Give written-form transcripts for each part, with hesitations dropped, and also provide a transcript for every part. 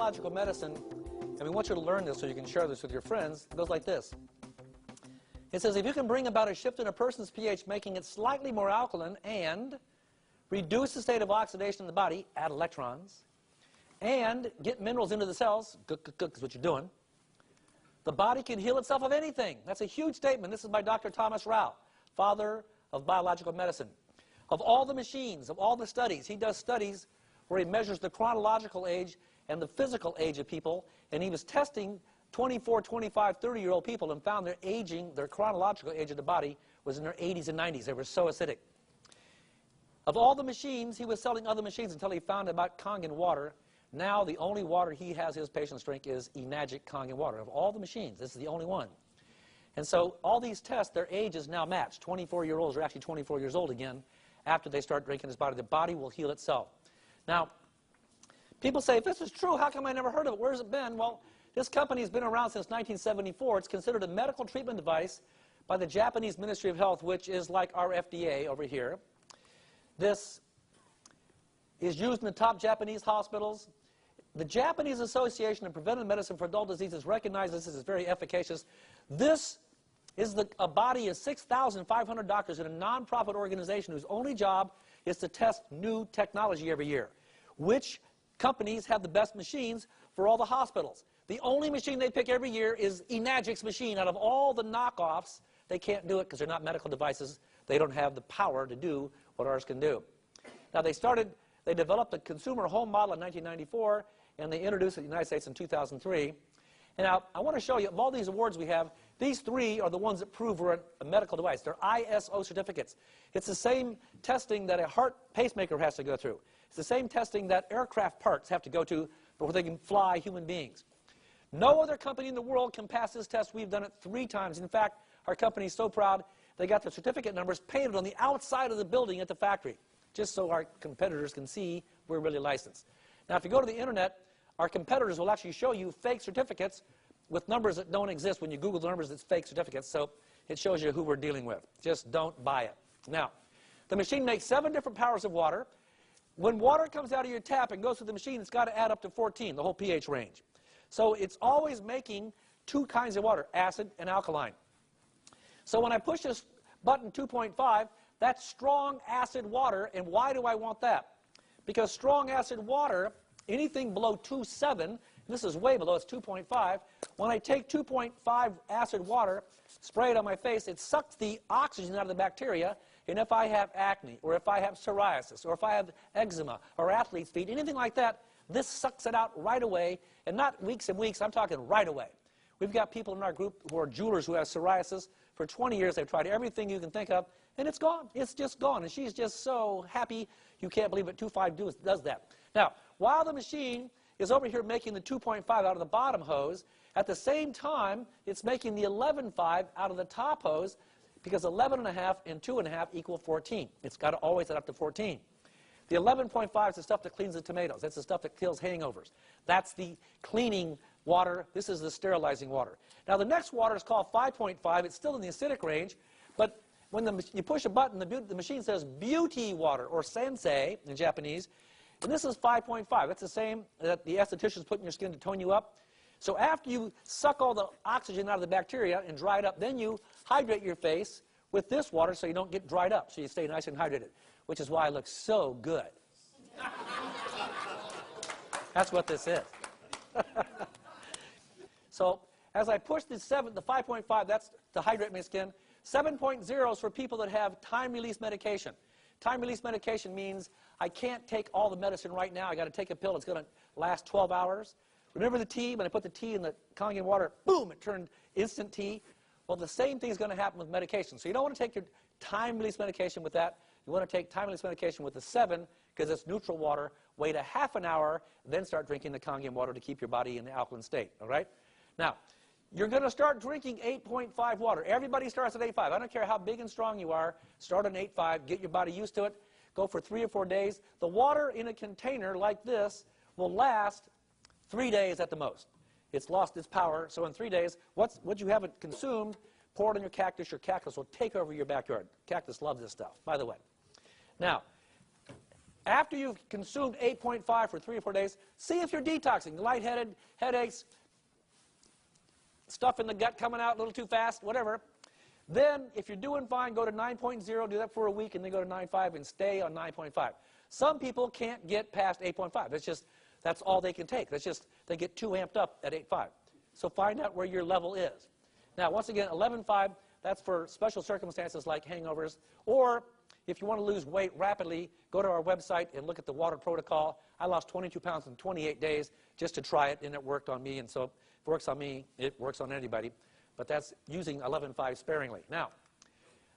biological medicine, and we want you to learn this so you can share this with your friends, it goes like this. It says, if you can bring about a shift in a person's pH, making it slightly more alkaline, and reduce the state of oxidation in the body, add electrons, and get minerals into the cells, is what you're doing, the body can heal itself of anything. That's a huge statement. This is by Dr. Thomas Rao, father of biological medicine. Of all the machines, of all the studies, he does studies where he measures the chronological age and the physical age of people, and he was testing 24, 25, 30-year-old people and found their aging, their chronological age of the body was in their 80s and 90s. They were so acidic. Of all the machines, he was selling other machines until he found about Kangen water. Now the only water he has his patients drink is Enagic Kangen water. Of all the machines, this is the only one. And so all these tests, their age is now matched. 24-year-olds are actually 24 years old again after they start drinking his body. The body will heal itself. Now, people say, if this is true, how come I never heard of it? Where's it been? Well, this company has been around since 1974. It's considered a medical treatment device by the Japanese Ministry of Health, which is like our FDA over here. This is used in the top Japanese hospitals. The Japanese Association of Preventive Medicine for Adult Diseases recognizes this as very efficacious. This is a body of 6,500 doctors in a nonprofit organization whose only job is to test new technology every year. Which companies have the best machines for all the hospitals? The only machine they pick every year is Enagic's machine. Out of all the knockoffs, they can't do it because they're not medical devices. They don't have the power to do what ours can do. Now they developed a consumer home model in 1994, and they introduced it in the United States in 2003. And now I want to show you, of all these awards we have, these three are the ones that prove we're a medical device. They're ISO certificates. It's the same testing that a heart pacemaker has to go through. It's the same testing that aircraft parts have to go to before they can fly human beings. No other company in the world can pass this test. We've done it 3 times. In fact, our company is so proud, they got the certificate numbers painted on the outside of the building at the factory, just so our competitors can see we're really licensed. Now, if you go to the internet, our competitors will actually show you fake certificates with numbers that don't exist. When you Google the numbers, it's fake certificates. So it shows you who we're dealing with. Just don't buy it. Now, the machine makes 7 different powers of water. When water comes out of your tap and goes through the machine, it's got to add up to 14, the whole pH range. So it's always making 2 kinds of water, acid and alkaline. So when I push this button 2.5, that's strong acid water. And why do I want that? Because strong acid water, anything below 2.7, this is way below, it's 2.5. When I take 2.5 acid water, spray it on my face, it sucks the oxygen out of the bacteria. And if I have acne, or if I have psoriasis, or if I have eczema, or athlete's feet, anything like that, this sucks it out right away. And not weeks and weeks, I'm talking right away. We've got people in our group who are jewelers who have psoriasis. For 20 years, they've tried everything you can think of, and it's gone. It's just gone. And she's just so happy. You can't believe it. 2.5 does that. Now, while the machine is over here making the 2.5 out of the bottom hose, at the same time, it's making the 11.5 out of the top hose, because 11.5 and 2.5 equal 14. It's got to always add up to 14. The 11.5 is the stuff that cleans the tomatoes. That's the stuff that kills hangovers. That's the cleaning water. This is the sterilizing water. Now, the next water is called 5.5. It's still in the acidic range, but when you push a button, the machine says beauty water, or sensei in Japanese, and this is 5.5. That's the same that the estheticians put in your skin to tone you up. So after you suck all the oxygen out of the bacteria and dry it up, then you hydrate your face with this water so you don't get dried up, so you stay nice and hydrated, which is why I look so good. That's what this is. So as I push the 5.5, that's to hydrate my skin. 7.0 is for people that have time-release medication. Time-release medication means I can't take all the medicine right now. I got to take a pill. It's going to last 12 hours. Remember the tea? When I put the tea in the Kangen water, boom, it turned instant tea. Well, the same thing is going to happen with medication. So you don't want to take your time-release medication with that. You want to take time-release medication with the 7 because it's neutral water. Wait a half an hour, then start drinking the Kangen water to keep your body in the alkaline state. All right? Now, you're going to start drinking 8.5 water. Everybody starts at 8.5. I don't care how big and strong you are. Start on 8.5. Get your body used to it. Go for 3 or 4 days. The water in a container like this will last 3 days at the most. It's lost its power. So in 3 days, what you haven't consumed, pour it on your cactus. Your cactus will take over your backyard. Cactus loves this stuff, by the way. Now, After you've consumed 8.5 for 3 or 4 days, see if you're detoxing. Lightheaded, headaches, stuff in the gut coming out a little too fast, whatever. Then, if you're doing fine, go to 9.0, do that for a week, and then go to 9.5 and stay on 9.5. Some people can't get past 8.5. That's all they can take. They get too amped up at 8.5. So find out where your level is. Now, once again, 11.5, that's for special circumstances like hangovers. Or if you want to lose weight rapidly, go to our website and look at the water protocol. I lost 22 pounds in 28 days just to try it, and it worked on me. And so if it works on me, it works on anybody. But that's using 11.5 sparingly. Now,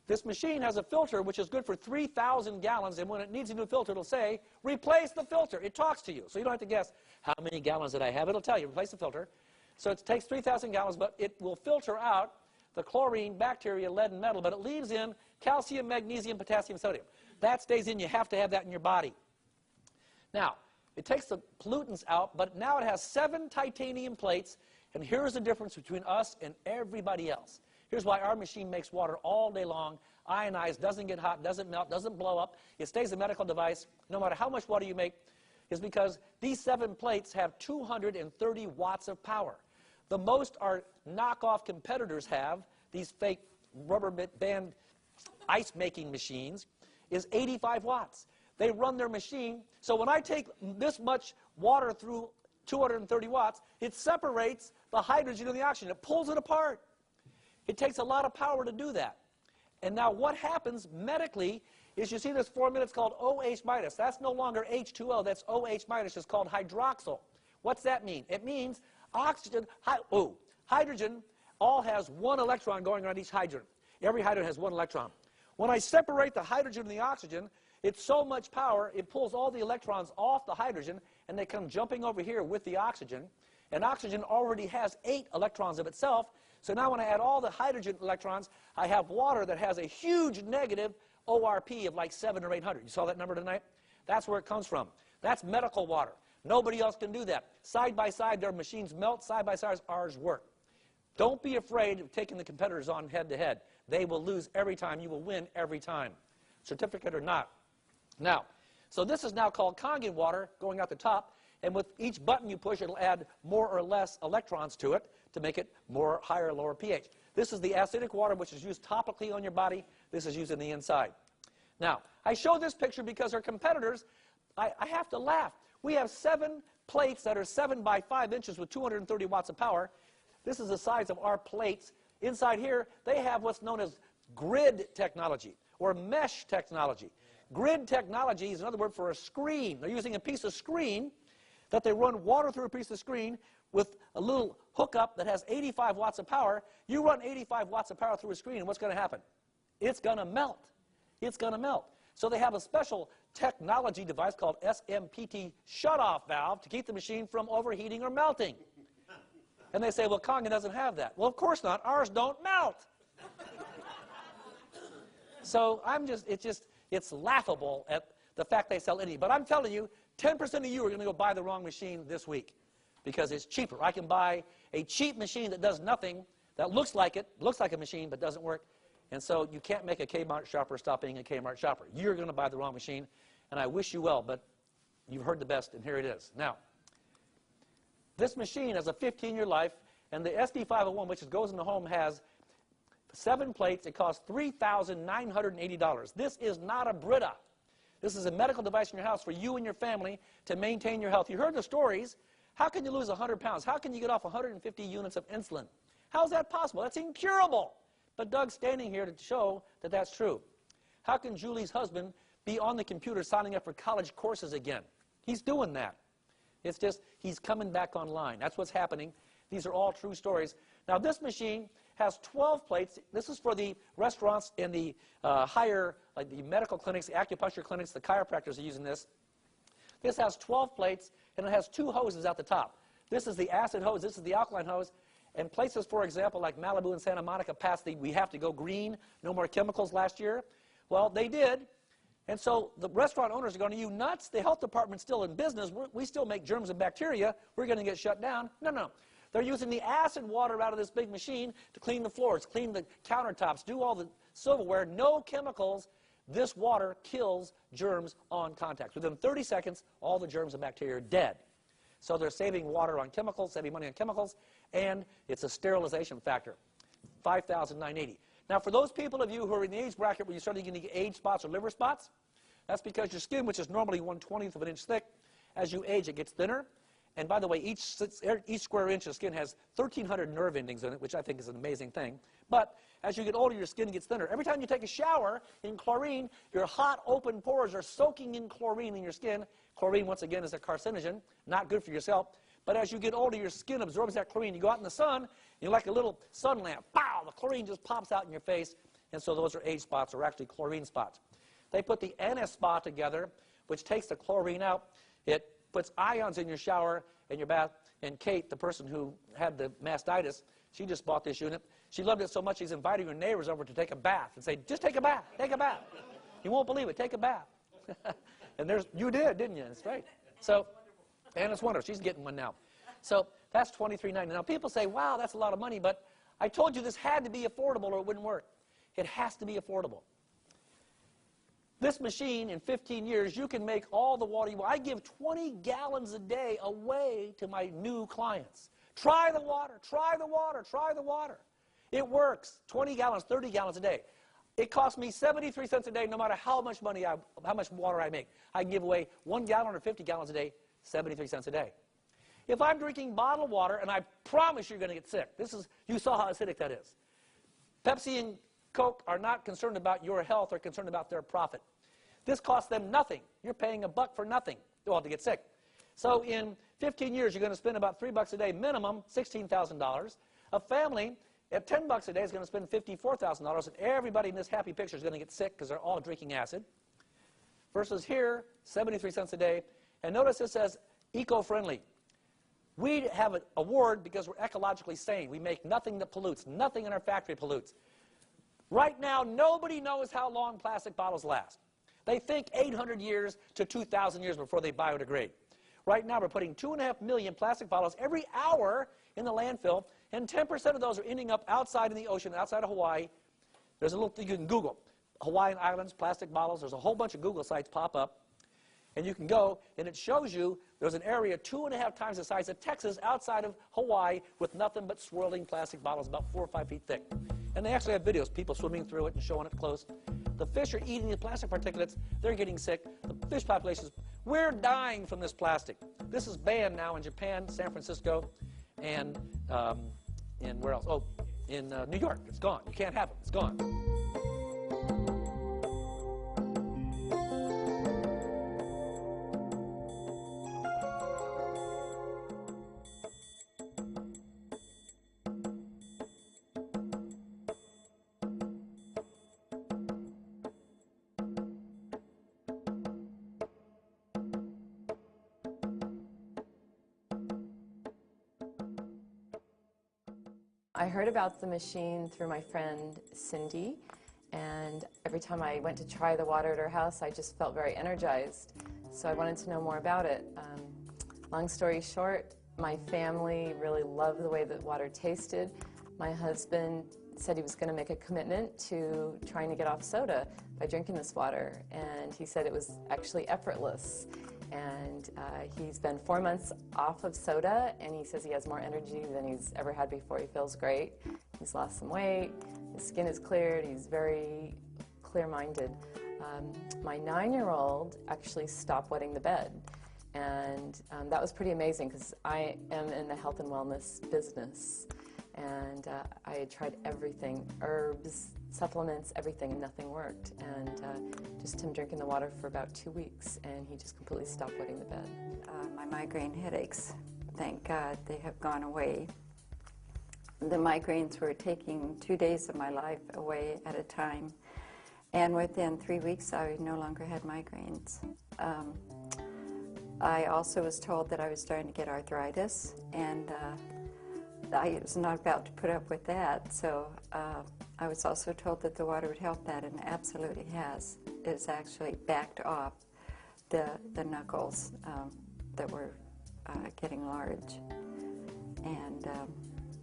this machine has a filter which is good for 3,000 gallons, and when it needs a new filter, it'll say, replace the filter. It talks to you, so you don't have to guess how many gallons did I have. It'll tell you, replace the filter. So it takes 3,000 gallons, but it will filter out the chlorine, bacteria, lead, and metal, but it leaves in calcium, magnesium, potassium, sodium. That stays in. You have to have that in your body. Now, it takes the pollutants out, but now it has 7 titanium plates, and here's the difference between us and everybody else. Here's why our machine makes water all day long, ionized, doesn't get hot, doesn't melt, doesn't blow up. It stays a medical device no matter how much water you make, is because these 7 plates have 230 watts of power. The most our knockoff competitors have, these fake rubber band ice-making machines, is 85 watts. They run their machine, so when I take this much water through 230 watts, it separates the hydrogen and the oxygen. It pulls it apart. It takes a lot of power to do that. And now what happens medically is you see this formula, it's called OH minus. That's no longer H2O, that's OH minus. It's called hydroxyl. What's that mean? It means oxygen, hydrogen all has 1 electron going around each hydrogen. Every hydrogen has 1 electron. When I separate the hydrogen and the oxygen, it's so much power, it pulls all the electrons off the hydrogen, and they come jumping over here with the oxygen. And oxygen already has 8 electrons of itself. So now when I add all the hydrogen electrons, I have water that has a huge negative ORP of like 700 or 800. You saw that number tonight? That's where it comes from. That's medical water. Nobody else can do that. Side by side, their machines melt. Side by side, ours work. Don't be afraid of taking the competitors on head to head. They will lose every time. You will win every time, certificate or not. Now, so this is now called Kangen water going out the top. And with each button you push, it'll add more or less electrons to it to make it more higher or lower pH. This is the acidic water, which is used topically on your body. This is used in the inside. Now, I show this picture because our competitors, I have to laugh. We have 7 plates that are 7 by 5 inches with 230 watts of power. This is the size of our plates. Inside here, they have what's known as grid technology or mesh technology. Grid technology is another word for a screen. They're using a piece of screen that they run water through a piece of screen with a little hookup that has 85 watts of power. You run 85 watts of power through a screen, and what's going to happen? It's going to melt. It's going to melt. So they have a special technology device called SMPT shutoff valve to keep the machine from overheating or melting. And they say, well, Kangen doesn't have that. Well, of course not. Ours don't melt. So it's laughable at the fact they sell any. But I'm telling you, 10% of you are going to go buy the wrong machine this week because it's cheaper. I can buy a cheap machine that does nothing, that looks like a machine, but doesn't work. And so you can't make a Kmart shopper stop being a Kmart shopper. You're going to buy the wrong machine, and I wish you well, but you've heard the best, and here it is. Now, this machine has a 15-year life, and the SD501, which goes in the home, has 7 plates. It costs $3,980. This is not a Brita. This is a medical device in your house for you and your family to maintain your health. You heard the stories. How can you lose 100 pounds? How can you get off 150 units of insulin? How is that possible? That's incurable. But Doug's standing here to show that that's true. How can Julie's husband be on the computer signing up for college courses again? He's doing that. It's just he's coming back online. That's what's happening. These are all true stories. Now, this machine has 12 plates. This is for the restaurants and the higher, like the medical clinics, the acupuncture clinics, the chiropractors are using this. This has 12 plates, and it has 2 hoses at the top. This is the acid hose. This is the alkaline hose. And places, for example, like Malibu and Santa Monica passed the we have to go green, no more chemicals last year. Well, they did. And so the restaurant owners are going, are you nuts? The health department's still in business. We still make germs and bacteria. We're going to get shut down. No, no. They're using the acid water out of this big machine to clean the floors, clean the countertops, do all the silverware. No chemicals. this water kills germs on contact. Within 30 seconds, all the germs and bacteria are dead. So they're saving water on chemicals, saving money on chemicals, and it's a sterilization factor, 5,980. Now, for those people of you who are in the age bracket where you're starting to get age spots or liver spots, that's because your skin, which is normally 1/20th of an inch thick, as you age, it gets thinner. And by the way, each square inch of skin has 1,300 nerve endings in it, which I think is an amazing thing. But as you get older, your skin gets thinner. Every time you take a shower in chlorine, your hot, open pores are soaking in chlorine in your skin. Chlorine, once again, is a carcinogen, not good for yourself. But as you get older, your skin absorbs that chlorine. You go out in the sun, you're like a little sun lamp. Pow! The chlorine just pops out in your face. And so those are age spots, or actually chlorine spots. They put the NS-spa together, which takes the chlorine out. It puts ions in your shower and your bath. And Kate, the person who had the mastitis, she just bought this unit. She loved it so much she's inviting her neighbors over to take a bath and say, just take a bath, take a bath. You won't believe it, take a bath. And you did, didn't you? That's right. So, and it's wonderful. She's getting one now. So that's $23.90. Now people say, wow, that's a lot of money, but I told you this had to be affordable or it wouldn't work. It has to be affordable. This machine, in 15 years, you can make all the water you want. I give 20 gallons a day away to my new clients. Try the water, try the water, try the water. It works. 20 gallons, 30 gallons a day. It costs me 73 cents a day no matter how much water I make. I can give away 1 gallon or 50 gallons a day, 73 cents a day. If I'm drinking bottled water, and I promise you're going to get sick. You saw how acidic that is. Pepsi and Coke are not concerned about your health, they're concerned about their profit. This costs them nothing. You're paying $1 for nothing, well, to get sick. So in 15 years, you're going to spend about $3 a day minimum, $16,000. A family at $10 a day is going to spend $54,000, and everybody in this happy picture is going to get sick because they're all drinking acid. Versus here, 73 cents a day. And notice it says eco-friendly. We have an award because we're ecologically sane. We make nothing that pollutes. Nothing in our factory pollutes. Right now, nobody knows how long plastic bottles last. They think 800 years to 2,000 years before they biodegrade. Right now, we're putting 2.5 million plastic bottles every hour in the landfill, and 10% of those are ending up outside in the ocean, outside of Hawaii. There's a little thing you can Google. Hawaiian Islands, plastic bottles. There's a whole bunch of Google sites pop up. And you can go, and it shows you there's an area 2.5 times the size of Texas outside of Hawaii with nothing but swirling plastic bottles about 4 or 5 feet thick. And they actually have videos, people swimming through it and showing it close. The fish are eating the plastic particulates. They're getting sick. The fish populations, we're dying from this plastic. This is banned now in Japan, San Francisco, and in where else? Oh, in New York. It's gone. You can't have it. It's gone. I heard about the machine through my friend Cindy, and every time I went to try the water at her house, I just felt very energized. So I wanted to know more about it. Long story short, my family really loved the way the water tasted. My husband said he was going to make a commitment to trying to get off soda by drinking this water, and he said it was actually effortless. And he's been 4 months off of soda, and he says he has more energy than he's ever had before. He feels great. He's lost some weight. His skin is cleared. He's very clear-minded. My 9-year-old actually stopped wetting the bed, and that was pretty amazing because I am in the health and wellness business, and I had tried everything, herbs, supplements, everything, and nothing worked. And just him drinking the water for about 2 weeks, and he just completely stopped wetting the bed. My migraine headaches, thank God, they have gone away. The migraines were taking 2 days of my life away at a time, and within 3 weeks I no longer had migraines. I also was told that I was starting to get arthritis, and I was not about to put up with that, so I was also told that the water would help that, and it absolutely has. It's actually backed off the knuckles that were getting large, and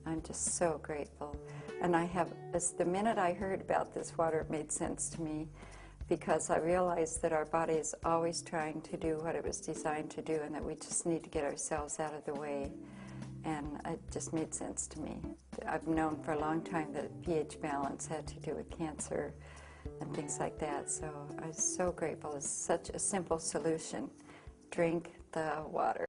I'm just so grateful. And the minute I heard about this water, it made sense to me. because I realized that our body is always trying to do what it was designed to do, and that we just need to get ourselves out of the way. And it just made sense to me. I've known for a long time that pH balance had to do with cancer and things like that, so I'm so grateful. It's such a simple solution. Drink the water.